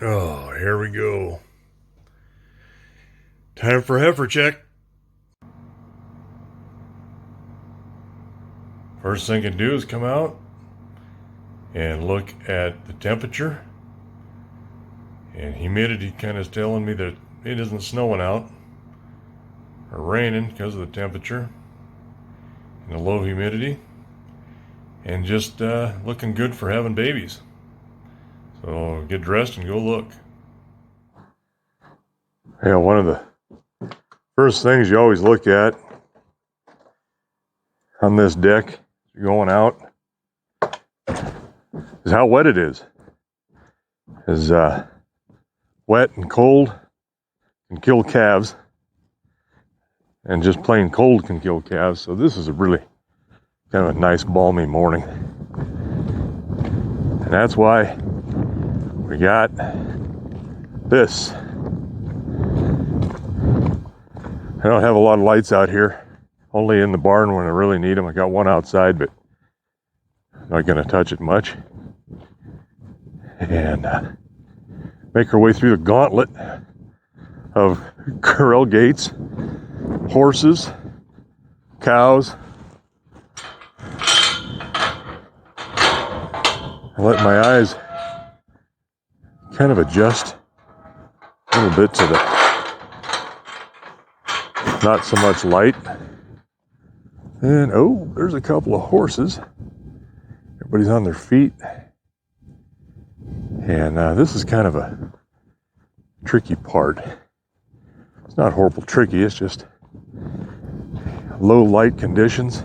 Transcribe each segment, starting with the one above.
Oh, here we go. Time for heifer check. First thing I can do is come out and look at the temperature. And humidity kind of is telling me that it isn't snowing out or raining because of the temperature and the low humidity. And just looking good for having babies. So get dressed and go look. Yeah, one of the first things you always look at on this deck going out is how wet it is. As wet and cold can kill calves, and just plain cold can kill calves. So this is a really kind of a nice balmy morning, and that's why we got this. I don't have a lot of lights out here, only in the barn when I really need them. I got one outside, but I'm not going to touch it much. And make our way through the gauntlet of corral gates, horses, cows. I let my eyes kind of adjust a little bit to the not so much light. And oh, there's a couple of horses. Everybody's on their feet. And this is kind of a tricky part. It's not horrible tricky, it's just low light conditions.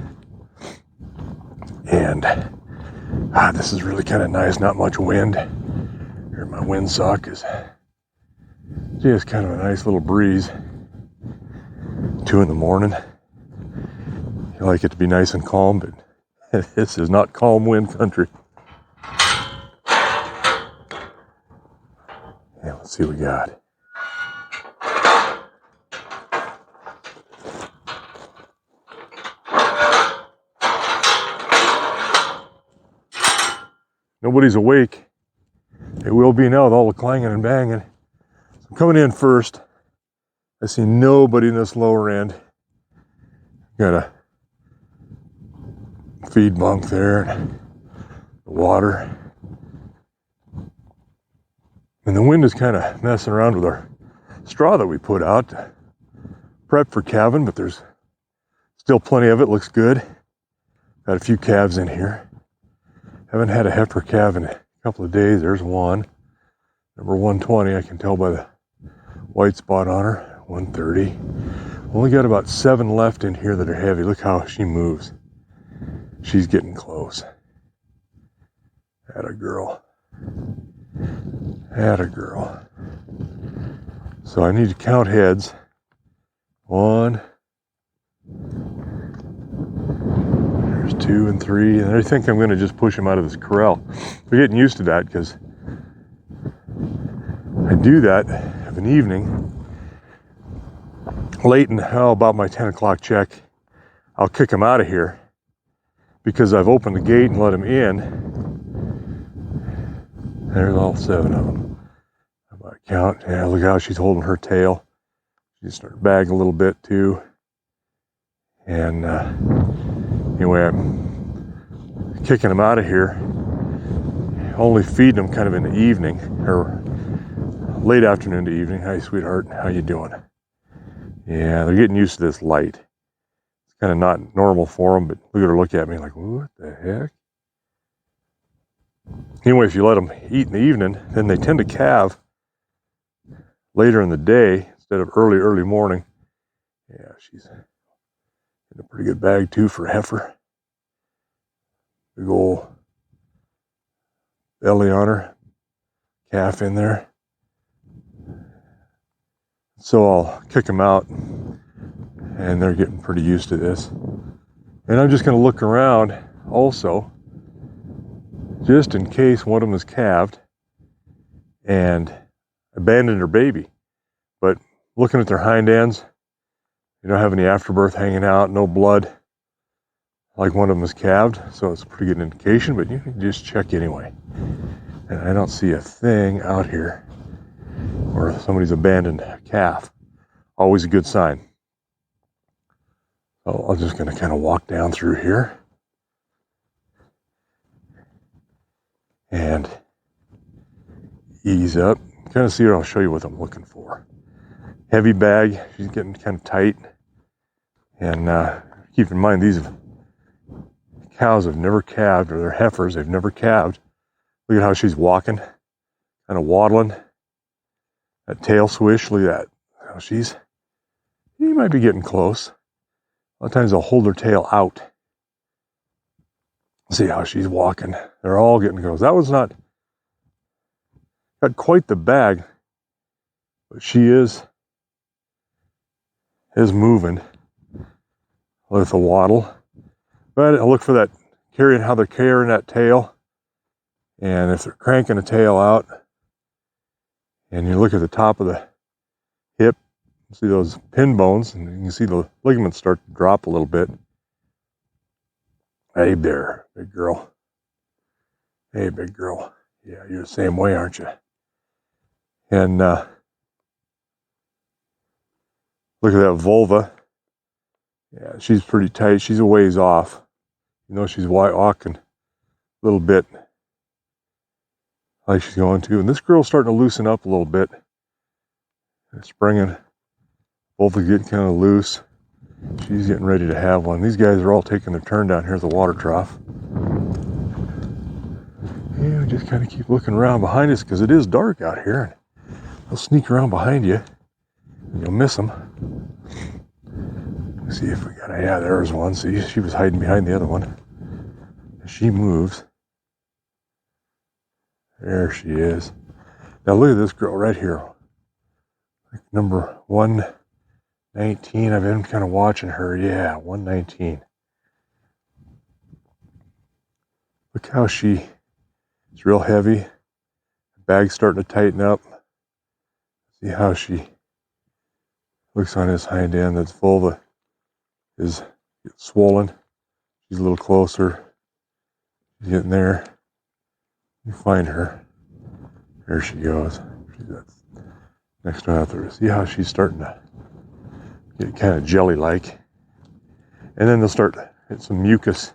And this is really kind of nice, not much wind. Here, my windsock is just kind of a nice little breeze. 2 in the morning. You like it to be nice and calm, but this is not calm wind country. Yeah, let's see what we got. Nobody's awake. It will be now with all the clanging and banging. So I'm coming in first. I see nobody in this lower end. Got a feed bunk there, and the water. And the wind is kind of messing around with our straw that we put out to prep for calving, but there's still plenty of it. Looks good. Got a few calves in here. Haven't had a heifer calve in a couple of days. There's one. Number 120, I can tell by the white spot on her. 130. Only got about 7 left in here that are heavy. Look how she moves. She's getting close. Atta girl. Atta girl. So I need to count heads. 1. There's 2 and 3. And I think I'm going to just push them out of this corral. We're getting used to that because I do that of an evening. Late in about my 10 o'clock check, I'll kick them out of here because I've opened the gate and let them in. There's all 7 of them. How about count? Yeah, look how she's holding her tail. She's starting to bag a little bit too. And anyway, I'm kicking them out of here. Only feeding them kind of in the evening or late afternoon to evening. Hi, sweetheart. How you doing? Yeah, they're getting used to this light. It's kind of not normal for them, but look at her look at me like, what the heck? Anyway, if you let them eat in the evening, then they tend to calve later in the day instead of early morning. Yeah, she's in a pretty good bag too for a heifer. Big old belly on her, calf in there. So I'll kick them out, and they're getting pretty used to this. And I'm just going to look around also, just in case one of them is calved and abandoned her baby. But looking at their hind ends, they don't have any afterbirth hanging out, no blood, like one of them is calved. So it's a pretty good indication, but you can just check anyway. And I don't see a thing out here or somebody's abandoned a calf. Always a good sign. So I'm just going to kind of walk down through here and ease up. Kind of see what I'll show you what I'm looking for. Heavy bag. She's getting kind of tight. And keep in mind, these cows have never calved, or they're heifers. They've never calved. Look at how she's walking, kind of waddling. That tail swish. Look at that. How she might be getting close. A lot of times they'll hold their tail out. See how she's walking. They're all getting close. That was not got quite the bag, but she is moving with a waddle. But I look for that how they're carrying that tail, and if they're cranking the tail out, and you look at the top of the hip, see those pin bones, and you can see the ligaments start to drop a little bit. Hey there, big girl. Hey, big girl. Yeah, you're the same way, aren't you? And look at that vulva. Yeah, she's pretty tight. She's a ways off. You know, she's walking a little bit like she's going to. And this girl's starting to loosen up a little bit. Springing. Vulva getting kind of loose. She's getting ready to have one. These guys are all taking their turn down here at the water trough. Yeah, we just kind of keep looking around behind us because it is dark out here. They'll sneak around behind you and you'll miss them. Let's see if we got yeah, there's one. See, she was hiding behind the other one. As she moves. There she is. Now look at this girl right here. Like number 119. I've been kind of watching her. Yeah, 119. Look how it's real heavy. The bag's starting to tighten up. See how she looks on his hind end. That's vulva is swollen. She's a little closer. She's getting there. You find her. There she goes. She's next one out there. See how she's starting to get kind of jelly-like. And then they'll start getting some mucus.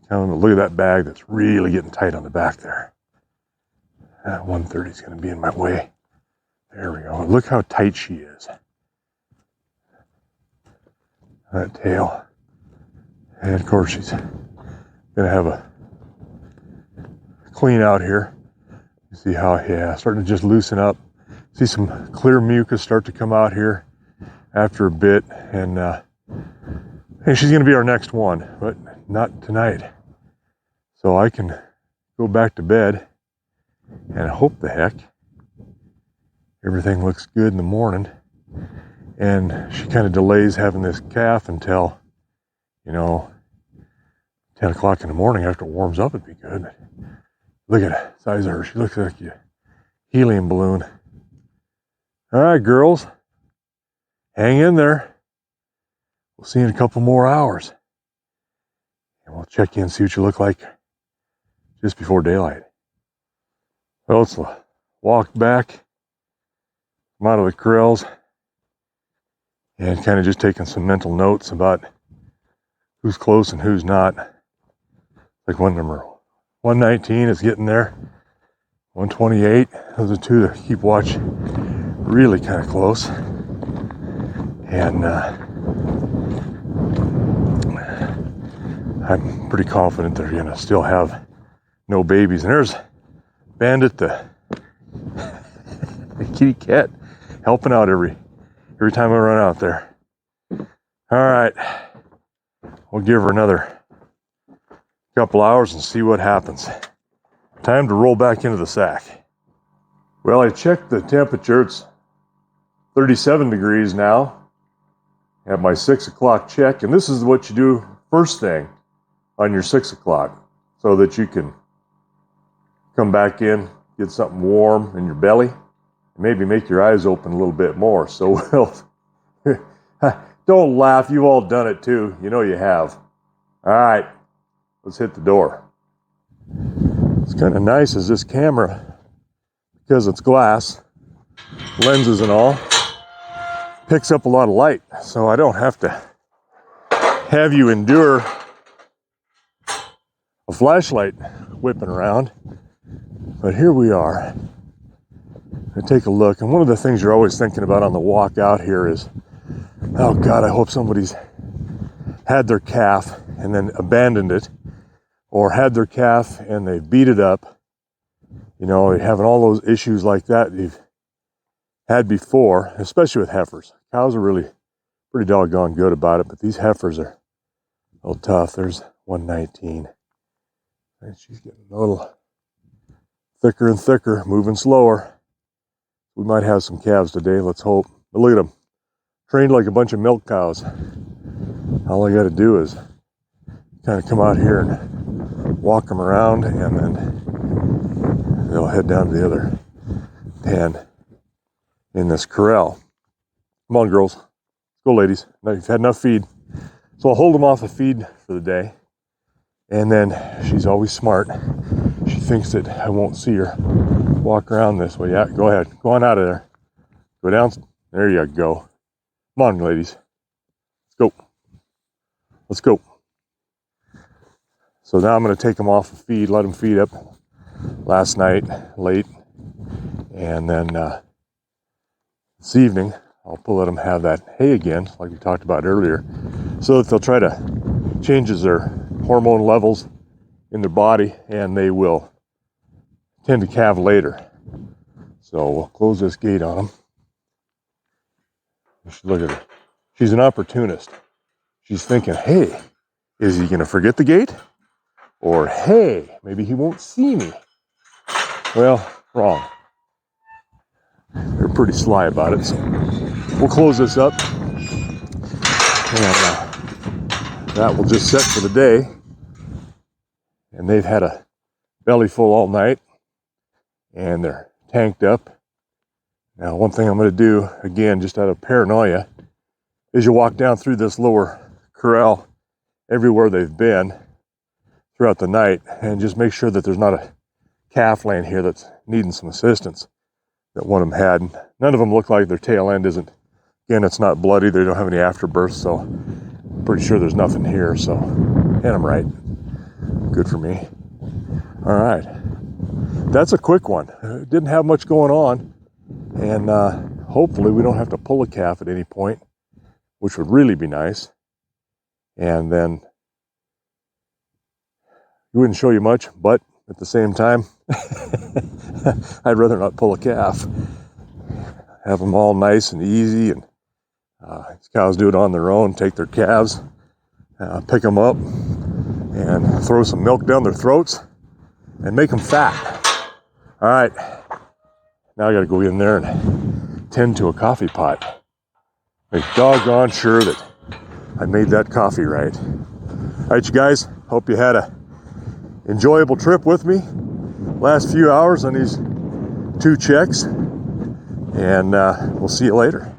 Look at that bag that's really getting tight on the back there. That 130 is going to be in my way. There we go. Look how tight she is. That tail. And of course she's going to have a clean out here. You see how, yeah, starting to just loosen up. See some clear mucus start to come out here after a bit. And she's going to be our next one, but not tonight. So I can go back to bed and hope the heck everything looks good in the morning. And she kind of delays having this calf until, 10 o'clock in the morning after it warms up, it'd be good. Look at the size of her. She looks like a helium balloon. All right, girls, hang in there. We'll see you in a couple more hours. And we'll check in and see what you look like just before daylight. Well, let's walk back. I'm out of the corrals and kind of just taking some mental notes about who's close and who's not. Like one number 119 is getting there. 128, those are two to keep watch really kind of close. And I'm pretty confident they're going to still have no babies. And there's Bandit, the kitty cat, helping out every time I run out there. All right, we'll give her another couple hours and see what happens. Time to roll back into the sack. Well, I checked the temperature. It's 37 degrees now at my 6 o'clock check. And this is what you do first thing on your 6 o'clock so that you can come back in, get something warm in your belly, and maybe make your eyes open a little bit more. So, don't laugh. You've all done it too. You know you have. All right, let's hit the door. It's kind of nice as this camera, because it's glass, lenses and all, picks up a lot of light, so I don't have to have you endure a flashlight whipping around. But here we are. I take a look, and one of the things you're always thinking about on the walk out here is, oh God, I hope somebody's had their calf and then abandoned it, or had their calf and they beat it up. You know, having all those issues like that you've had before, especially with heifers. Cows are really pretty doggone good about it, but these heifers are a little tough. There's 119, and she's getting a little thicker and thicker, moving slower. We might have some calves today, let's hope. But look at them, trained like a bunch of milk cows. All I got to do is kind of come out here and walk them around, and then they'll head down to the other pen in this corral. Come on, girls. Let's go, ladies. Now you've had enough feed. So I'll hold them off of feed for the day. And then she's always smart. She thinks that I won't see her walk around this way. Yeah, go ahead. Go on out of there. Go down. There you go. Come on, ladies. Let's go. Let's go. So now I'm going to take them off of feed, let them feed up last night late. And then this evening, I'll let them have that hay again, like we talked about earlier, so that they'll try to change their hormone levels in their body, and they will tend to calve later. So we'll close this gate on them. Look at her. She's an opportunist. She's thinking, hey, is he going to forget the gate? Or, hey, maybe he won't see me. Well, wrong. They're pretty sly about it, so we'll close this up. And that will just set for the day. And they've had a belly full all night, and they're tanked up. Now, one thing I'm going to do, again, just out of paranoia, is you walk down through this lower corral everywhere they've been throughout the night, and just make sure that there's not a calf laying here that's needing some assistance that one of them had. None of them look like their tail end isn't, again, it's not bloody, they don't have any afterbirth, so I'm pretty sure there's nothing here, so, and I'm right. Good for me. All right. That's a quick one. Didn't have much going on, and hopefully we don't have to pull a calf at any point, which would really be nice. And then it wouldn't show you much, but at the same time, I'd rather not pull a calf. Have them all nice and easy, and these cows do it on their own, take their calves, pick them up, and throw some milk down their throats, and make them fat. All right, now I gotta go in there and tend to a coffee pot. Make doggone sure that I made that coffee right. All right, you guys, hope you had a enjoyable trip with me last few hours on these 2 checks, and we'll see you later.